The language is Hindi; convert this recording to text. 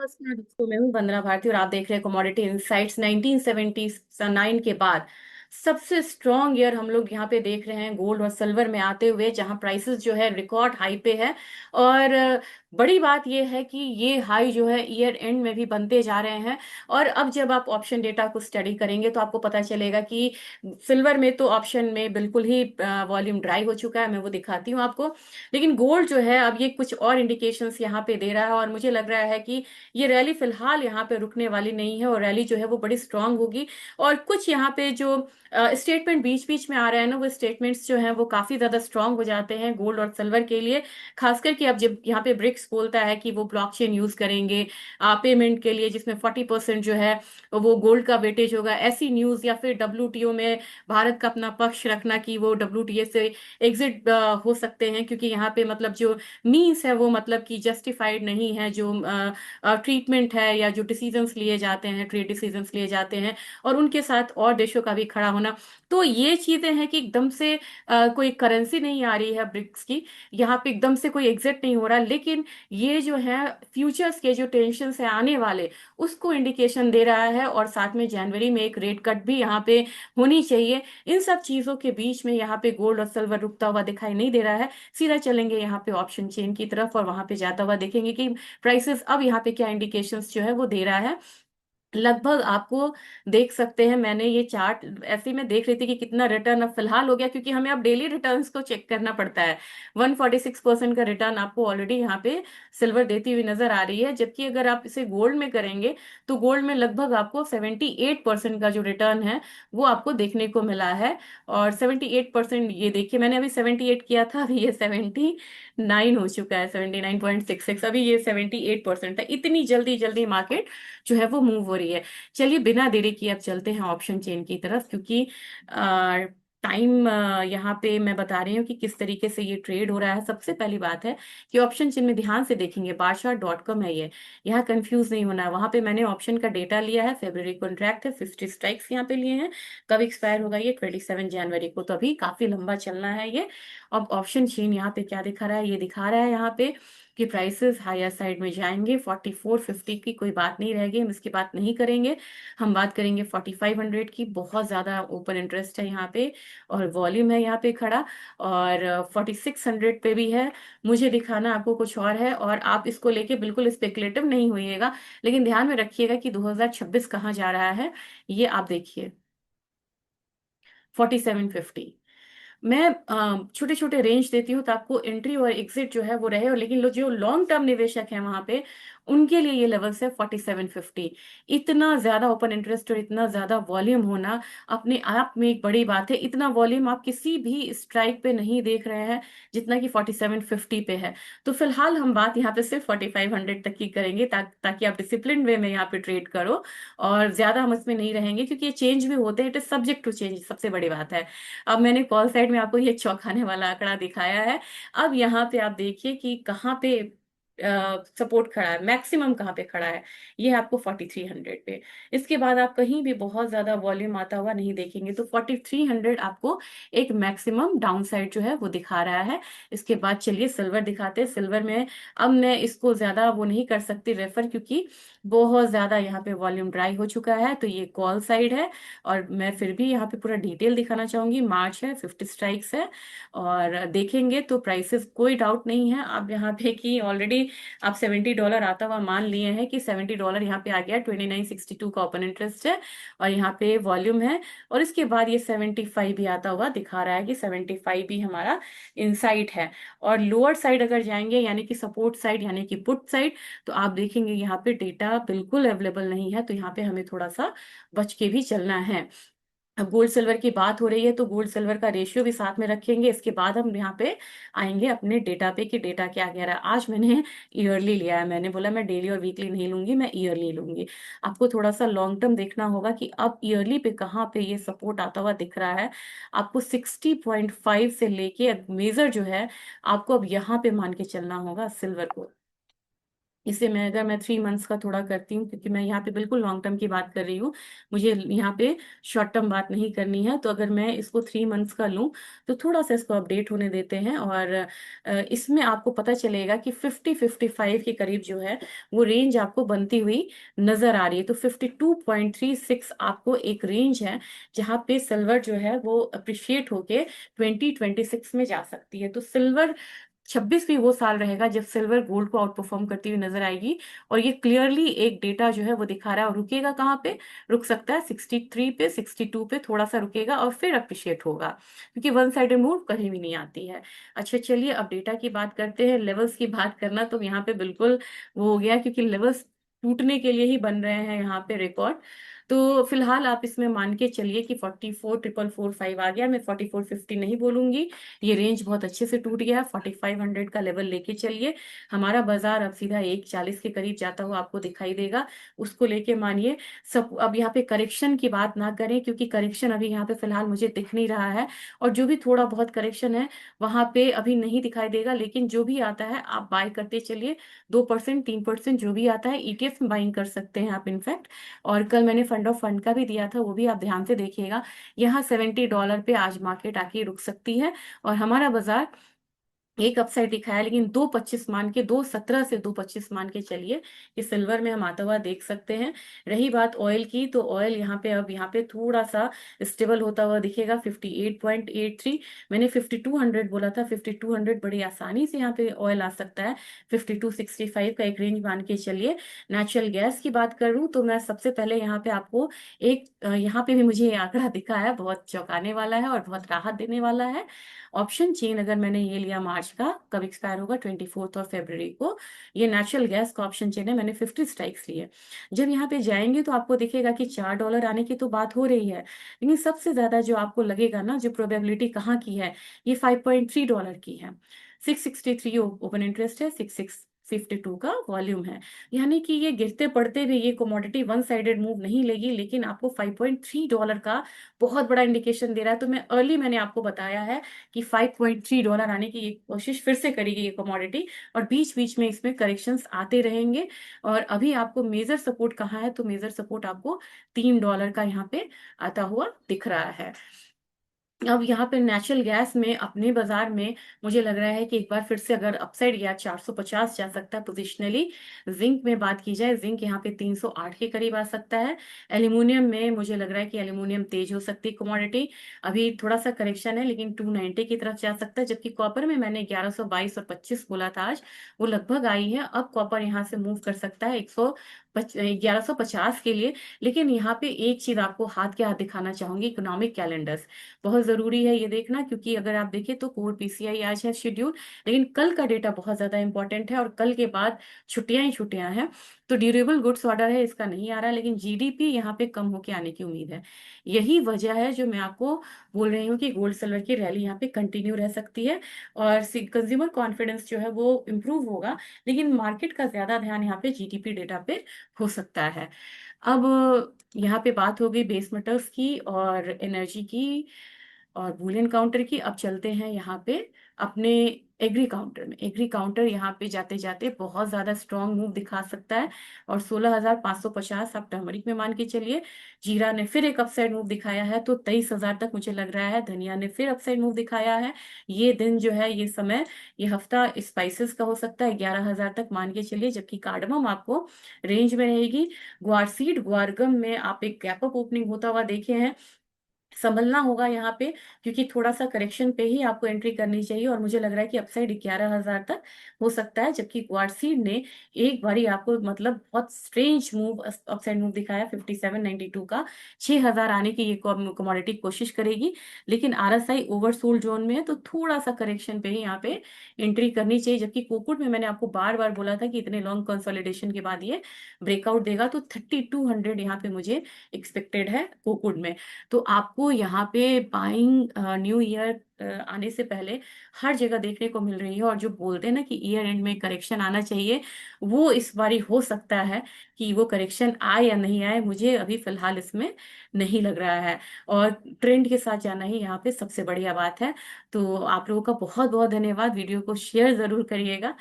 नमस्कार दोस्तों, मैं हूं वंदना भारती और आप देख रहे हैं कमोडिटी इनसाइट्स। 1979 के बाद सबसे स्ट्रॉन्ग ईयर हम लोग यहाँ पे देख रहे हैं गोल्ड और सिल्वर में आते हुए, जहां प्राइसेस जो है रिकॉर्ड हाई पे है। और बड़ी बात यह है कि ये हाई जो है ईयर एंड में भी बनते जा रहे हैं। और अब जब आप ऑप्शन डेटा को स्टडी करेंगे तो आपको पता चलेगा कि सिल्वर में तो ऑप्शन में बिल्कुल ही वॉल्यूम ड्राई हो चुका है, मैं वो दिखाती हूँ आपको। लेकिन गोल्ड जो है अब ये कुछ और इंडिकेशंस यहाँ पे दे रहा है, और मुझे लग रहा है कि ये रैली फिलहाल यहाँ पे रुकने वाली नहीं है, और रैली जो है वो बड़ी स्ट्रांग होगी। और कुछ यहाँ पे जो स्टेटमेंट बीच बीच में आ रहे हैं ना, वो स्टेटमेंट्स जो हैं वो काफी ज्यादा स्ट्रांग हो जाते हैं गोल्ड और सिल्वर के लिए। खासकर कि अब जब यहाँ पे ब्रिक्स बोलता है कि वो ब्लॉकचेन यूज करेंगे पेमेंट के लिए, जिसमें 40% जो है वो गोल्ड का वेटेज होगा, ऐसी न्यूज, या फिर डब्ल्यूटीओ में भारत का अपना पक्ष रखना कि वो डब्ल्यूटीए से एग्जिट हो सकते हैं, क्योंकि यहाँ पे मतलब जो मीन्स है वो मतलब कि जस्टिफाइड नहीं है, जो ट्रीटमेंट है या जो डिसीजंस लिए जाते हैं, ट्रेड डिसीजंस लिए जाते हैं, और उनके साथ और देशों का भी खड़ा होना। तो ये चीजें हैं कि एकदम से कोई करेंसी नहीं आ रही है ब्रिक्स की, यहाँ पे एकदम से कोई एग्जिट नहीं हो रहा, लेकिन ये जो है फ्यूचर्स के जो टेंशन है आने वाले, उसको इंडिकेशन दे रहा है। और साथ में जनवरी में एक रेट कट भी यहाँ पे होनी चाहिए। इन सब चीजों के बीच में यहाँ पे गोल्ड और सिल्वर रुकता हुआ दिखाई नहीं दे रहा है। सीधा चलेंगे यहाँ पे ऑप्शन चेन की तरफ, और वहां पे जाता हुआ देखेंगे कि प्राइसेस अब यहाँ पे क्या इंडिकेशंस जो है वो दे रहा है। लगभग आपको देख सकते हैं, मैंने ये चार्ट ऐसे ही मैं देख रही थी कि कितना रिटर्न अब फिलहाल हो गया, क्योंकि हमें अब डेली रिटर्न्स को चेक करना पड़ता है। 146% का रिटर्न आपको ऑलरेडी यहाँ पे सिल्वर देती हुई नजर आ रही है, जबकि अगर आप इसे गोल्ड में करेंगे तो गोल्ड में लगभग आपको 78% का जो रिटर्न है वो आपको देखने को मिला है। और 78%, ये देखिए मैंने अभी 78 किया था, अभी ये 79 हो चुका है, 79.66। अभी ये 78% है। इतनी जल्दी जल्दी मार्केट जो है वो मूव हो रही है। चलिए बिना देरी किए अब चलते हैं ऑप्शन चेन की तरफ, क्योंकि टाइम यहाँ पे मैं बता रही हूँ कि किस तरीके से ये ट्रेड हो रहा है। सबसे पहली बात है कि ऑप्शन चेन में ध्यान से देखेंगे, बादशाह.com है ये, यहाँ कंफ्यूज नहीं होना है। वहां पे मैंने ऑप्शन का डेटा लिया है, फेब्रुवरी कॉन्ट्रैक्ट है, 50 स्ट्राइक्स यहाँ पे लिए हैं। कब एक्सपायर होगा ये? 27 जनवरी को, तो अभी काफी लंबा चलना है ये। अब ऑप्शन चेन यहाँ पे क्या दिखा रहा है? ये दिखा रहा है यहाँ पे कि प्राइसेस हायर साइड में जाएंगे। 4450 की कोई बात नहीं रहेगी, हम इसकी बात नहीं करेंगे। हम बात करेंगे 4500 की। बहुत ज्यादा ओपन इंटरेस्ट है यहाँ पे, और वॉल्यूम है यहाँ पे खड़ा। और 4600 पे भी है। मुझे दिखाना आपको कुछ और है, और आप इसको लेके बिल्कुल स्पेकुलेटिव नहीं होइएगा, लेकिन ध्यान में रखिएगा कि 2026 कहाँ जा रहा है। ये आप देखिए, 4750। मैं छोटे छोटे रेंज देती हूँ, तो आपको एंट्री और एग्जिट जो है वो रहे। और लेकिन जो लॉन्ग टर्म निवेशक है वहां पे, उनके लिए ये लेवल्स है 4750। इतना ज्यादा ओपन इंटरेस्ट और इतना ज्यादा वॉल्यूम होना अपने आप में एक बड़ी बात है। इतना वॉल्यूम आप किसी भी स्ट्राइक पे नहीं देख रहे हैं जितना कि 4750 पे है। तो फिलहाल हम बात यहाँ पे सिर्फ 4500 तक की करेंगे, ताकि आप डिसिप्लिन वे में यहाँ पे ट्रेड करो। और ज्यादा हम इसमें नहीं रहेंगे, क्योंकि ये चेंज भी होते हैं, it is subject to change, सबसे बड़ी बात है। अब मैंने कॉल साइड में आपको ये चौंकाने वाला आंकड़ा दिखाया है। अब यहाँ पे आप देखिए कि कहाँ पे सपोर्ट खड़ा है, मैक्सिमम कहाँ पे खड़ा है। ये है आपको 4300 पे। इसके बाद आप कहीं भी बहुत ज्यादा वॉल्यूम आता हुआ नहीं देखेंगे, तो 4300 आपको एक मैक्सिमम डाउन साइड जो है वो दिखा रहा है। इसके बाद चलिए सिल्वर दिखाते हैं। सिल्वर में अब मैं इसको ज्यादा वो नहीं कर सकती रेफर, क्योंकि बहुत ज्यादा यहाँ पे वॉल्यूम ड्राई हो चुका है। तो ये कॉल साइड है, और मैं फिर भी यहाँ पे पूरा डिटेल दिखाना चाहूंगी। मार्च है, 50 स्ट्राइक्स है, और देखेंगे तो प्राइसेस कोई डाउट नहीं है अब यहाँ पे कि ऑलरेडी आप $70 आता हुआ मान लिए हैं कि $70 यहाँ पे आ गया। 2962 का ओपन इंटरेस्ट है, और यहाँ पे वॉल्यूम है। और इसके बाद ये 75 भी आता हुआ दिखा रहा है कि 75 भी हमारा इनसाइट है। और लोअर साइड अगर जाएंगे, यानी कि सपोर्ट साइड, यानी कि पुट साइड, तो आप देखेंगे यहाँ पे डेटा बिल्कुल अवेलेबल नहीं है। तो यहाँ पे हमें थोड़ा सा बच के भी चलना है। अब गोल्ड सिल्वर की बात हो रही है, तो गोल्ड सिल्वर का रेशियो भी साथ में रखेंगे। इसके बाद हम यहाँ पे आएंगे अपने डेटा पे कि डेटा क्या कह रहा है। आज मैंने ईयरली लिया है, मैंने बोला मैं डेली और वीकली नहीं लूंगी, मैं ईयरली लूंगी। आपको थोड़ा सा लॉन्ग टर्म देखना होगा कि अब ईयरली पे कहाँ पे ये सपोर्ट आता हुआ दिख रहा है। आपको 60.5 से लेके मेजर जो है, आपको अब यहाँ पे मान के चलना होगा सिल्वर को। इसे मैं अगर मैं 3 मंथ्स का थोड़ा करती हूँ, क्योंकि मैं यहाँ पे बिल्कुल लॉन्ग टर्म की बात कर रही हूँ, मुझे यहाँ पे शॉर्ट टर्म बात नहीं करनी है। तो अगर मैं इसको 3 मंथ्स का लूँ तो थोड़ा सा इसको अपडेट होने देते हैं, और इसमें आपको पता चलेगा कि 50-55 के करीब जो है वो रेंज आपको बनती हुई नजर आ रही है। तो 52.36 आपको एक रेंज है जहाँ पे सिल्वर जो है वो अप्रिशिएट होके 2026 में जा सकती है। तो सिल्वर 26 भी वो साल रहेगा जब सिल्वर गोल्ड को आउट परफॉर्म करती हुई नजर आएगी। और ये क्लियरली एक डेटा जो है वो दिखा रहा है। और रुकेगा कहाँ पे? रुक सकता है 63 पे, 62 पे थोड़ा सा रुकेगा और फिर अप्रिशिएट होगा, क्योंकि वन साइडेड मूव कहीं भी नहीं आती है। अच्छा चलिए, अब डेटा की बात करते हैं। लेवल्स की बात करना तो यहाँ पे बिल्कुल वो हो गया, क्योंकि लेवल्स टूटने के लिए ही बन रहे हैं यहाँ पे रिकॉर्ड। तो फिलहाल आप इसमें मान के चलिए कि 44,445 आ गया। मैं 4450 नहीं बोलूंगी, ये रेंज बहुत अच्छे से टूट गया है। 4500 का लेवल लेके चलिए। हमारा बाजार अब सीधा 140 के करीब जाता हुआ आपको दिखाई देगा, उसको लेके मानिए। सब अब यहाँ पे करेक्शन की बात ना करें, क्योंकि करेक्शन अभी यहाँ पे फिलहाल मुझे दिख नहीं रहा है। और जो भी थोड़ा बहुत करेक्शन है वहां पे अभी नहीं दिखाई देगा, लेकिन जो भी आता है आप बाय करते चलिए। 2%, 3% जो भी आता है ईटीएफ में बाइंग कर सकते हैं आप इनफैक्ट। और कल मैंने फंड ऑफ फंड का भी दिया था, वो भी आप ध्यान से देखिएगा। यहाँ $70 पे आज मार्केट आके रुक सकती है। और हमारा बाजार एक अपसाइड दिखाया, लेकिन 2.25 मान के, 2.17 से 2.25 मान के चलिए कि सिल्वर में हम आता हुआ देख सकते हैं। रही बात ऑयल की, तो ऑयल यहाँ पे अब यहाँ पे थोड़ा सा स्टेबल होता हुआ दिखेगा 58.83। मैंने 5200 बोला था, 5200 बड़ी आसानी से यहाँ पे ऑयल आ सकता है। 5265 का एक रेंज मान के चलिए। नेचुरल गैस की बात करूं तो मैं सबसे पहले यहाँ पे आपको एक यहाँ पे भी मुझे ये आंकड़ा दिखा है, बहुत चौंकाने वाला है और बहुत राहत देने वाला है। ऑप्शन चेन अगर मैंने ये लिया मार्च का, कब एक्सपायर होगा? 24 को। ये नेचुरल गैस का ऑप्शन चेन है, मैंने 50 स्ट्राइक्स लिए। जब यहाँ पे जाएंगे तो आपको दिखेगा कि $4 आने की तो बात हो रही है, लेकिन सबसे ज्यादा जो आपको लगेगा ना, जो प्रोबेबिलिटी कहाँ की है, ये $5.3 की है। 663 ओपन इंटरेस्ट है, 652 का वॉल्यूम है। यानी कि ये गिरते पड़ते भी ये कमोडिटी वन साइडेड मूव नहीं लेगी, लेकिन आपको $5.3 का बहुत बड़ा इंडिकेशन दे रहा है। तो मैंने आपको बताया है कि $5.3 आने की ये कोशिश फिर से करेगी ये कमोडिटी, और बीच बीच में इसमें करेक्शंस आते रहेंगे। और अभी आपको मेजर सपोर्ट कहाँ है? तो मेजर सपोर्ट आपको $3 का यहाँ पे आता हुआ दिख रहा है। अब यहाँ पे नेचुरल गैस में अपने बाजार में मुझे लग रहा है कि एक बार फिर से अगर अपसाइड गया 450 जा सकता है पोजिशनली। जिंक में बात की जाए, जिंक यहाँ पे 308 के करीब आ सकता है। एल्यूमिनियम में मुझे लग रहा है कि एल्यूमिनियम तेज हो सकती है कमोडिटी। अभी थोड़ा सा करेक्शन है, लेकिन 290 की तरफ जा सकता है। जबकि कॉपर में मैंने 1122 और 25 बोला था आज, वो लगभग आई है। अब कॉपर यहाँ से मूव कर सकता है 1150 के लिए। लेकिन यहाँ पे एक चीज आपको हाथ के हाथ दिखाना चाहूंगी, इकोनॉमिक कैलेंडर्स बहुत जरूरी है ये देखना, क्योंकि अगर आप देखें तो कोर पीसीआई आज है शेड्यूल, लेकिन कल का डेटा बहुत ज्यादा इंपॉर्टेंट है, और कल के बाद छुट्टियां ही छुट्टियां हैं। तो ड्यूरेबल गुड्स ऑर्डर है, इसका नहीं आ रहा, लेकिन जीडीपी यहाँ पे कम होके आने की उम्मीद है। यही वजह है जो मैं आपको बोल रही हूँ कि गोल्ड सिल्वर की रैली यहाँ पे कंटिन्यू रह सकती है, और कंज्यूमर कॉन्फिडेंस जो है वो इम्प्रूव होगा। लेकिन मार्केट का ज्यादा ध्यान यहाँ पे जीडीपी डेटा पे हो सकता है। अब यहाँ पे बात हो गई बेस मेटल्स की और एनर्जी की और बुलियन काउंटर की। अब चलते हैं यहाँ पे अपने एग्री काउंटर में। एग्री काउंटर यहाँ पे जाते जाते बहुत ज्यादा स्ट्रॉन्ग मूव दिखा सकता है, और 16,550 आप टर्मरिक में मान के चलिए। जीरा ने फिर एक अपसाइड मूव दिखाया है, तो 23,000 तक मुझे लग रहा है। धनिया ने फिर अपसाइड मूव दिखाया है। ये दिन जो है, ये समय, ये हफ्ता स्पाइसेस का हो सकता है, 11,000 तक मान के चलिए। जबकि कार्डमम आपको रेंज में रहेगी। ग्वारसीड ग्वारगम में आप एक गैप अप ओपनिंग होता हुआ देखे हैं, संभलना होगा यहाँ पे, क्योंकि थोड़ा सा करेक्शन पे ही आपको एंट्री करनी चाहिए। और मुझे लग रहा है कि अपसाइड 11,000 तक हो सकता है। जबकि क्वार्टसीड ने एक बारी आपको मतलब बहुत स्ट्रेंज मूव, अपसाइड मूव दिखाया 5792 का। 6,000 आने की ये कमोडिटी कोशिश करेगी, लेकिन आरएसआई ओवरसोल्ड जोन में है, तो थोड़ा सा करेक्शन पे ही यहाँ पे एंट्री करनी चाहिए। जबकि कोकुड में मैंने आपको बार बार बोला था कि इतने लॉन्ग कंसोलिडेशन के बाद ये ब्रेकआउट देगा, तो 3200 यहाँ पे मुझे एक्सपेक्टेड है कोकुड में। तो आपको यहाँ पे बाइंग न्यू ईयर आने से पहले हर जगह देखने को मिल रही है। और जो बोलते हैं ना कि ईयर एंड में करेक्शन आना चाहिए, वो इस बारी हो सकता है कि वो करेक्शन आए या नहीं आए, मुझे अभी फिलहाल इसमें नहीं लग रहा है। और ट्रेंड के साथ जाना ही यहाँ पे सबसे बढ़िया बात है। तो आप लोगों का बहुत बहुत धन्यवाद। वीडियो को शेयर जरूर करिएगा।